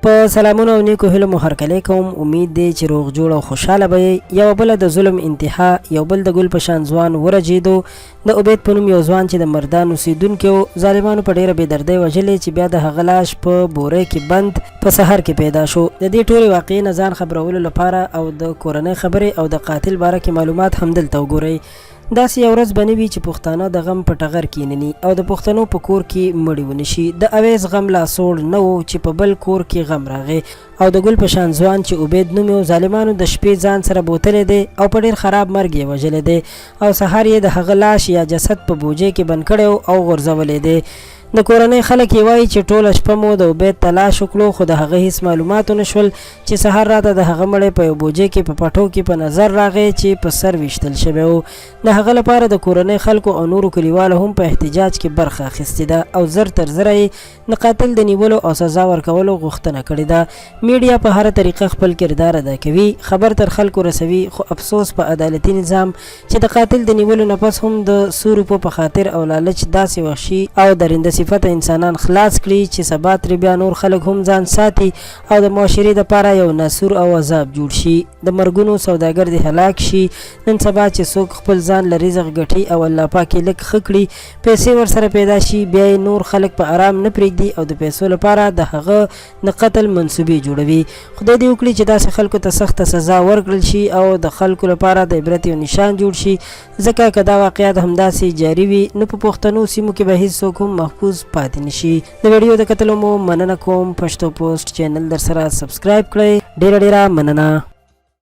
په سلامونه او نیکو هیلو مو هرکلی کوم. امید دی چې روغ جوړ او خوشحاله به یو بله د ظلم انتها یو بل د ګل په شان ځوان ورجېدو. د عبید په نوم یو ځوان چې د مردان اوسېدونکی و، ظالمانو په ډېره بېدردۍ وژلی چې بیا د هغه لاش په بورۍ کې بند په سحر کې پیدا شو. د دې ټولې واقعې نه ځان خبرولو لپاره او د کورنۍ خبرې او د قاتل باره کې معلومات همدلته وګورئ. داسې یو ورځ به نه وي چې پښتانه د غم په ټغر کېنني او د پښتنو په کور کې مړي ونه شي. د اویس غم لا سوړ نه و چې په بل کور کې غم راغی او د ګل په شان ځوان چې عبید نوم یې ظالمانو د شپې ځان سره بوتلی دی او په ډېر خراب مرګ یې وژلی دی او سهار یې د هغه لاش یا جسد په بوجۍ کې بند کړی او غورځولی دی. د کورنۍ خلک یې وایي چې ټوله شپه مو د عبید تلاش وکړو، خو د هغه هیڅ معلومات ونه شول چې سهار راته د هغه مړی په یو بوجۍ کې په پټو کې په نظر راغی چې په سر ویشتل شوی و. د هغه لپاره د کورنۍ خلکو او نورو کلیوالو هم په احتجاج کې برخه اخیستې ده او زر تر زره یې د قاتل د نیولو او سزا ورکولو غوښتنه کړې ده. میډیا په هره طریقه خپل کردار ادا کوي، خبر تر خلکو رسوي، خو افسوس په عدالتي نظام چې د قاتل د نیولو نه پس هم د څو روپو په خاطر او لالچ داسې وحشي او درنده صفته انسانان خلاص کړي چې سبا ترې بیا نور خلک هم ځان ساتي او د معاشرې دپاره یو ناسور او عذاب جوړ شي. د مرګونو سوداګر دې هلاک شي. نن سبا چې څوک خپل ځان له رزق ګټي او الله پاک یې لږ ښه کړي، پیسې ورسره پیدا شي، بیا یې نور خلک په آرام نه پرېږدي او د پیسو لپاره د هغه د قتل منصوبې جوړوي. خدای دې وکړي چې داسې خلکو ته سخته سزا ورکړل شي او د خلکو لپاره د عبرت یو نشان جوړ شي، ځکه که دا واقعیات همداسې جاري وي نو په پښتنو سیمو کې به هېڅوک هم محفوظ پاتې نشي. د ویډیو د کتلو مو مننه کوم. پښتو پوسټ چینل در سره سبسکرایب کړئ. ډیره مننه.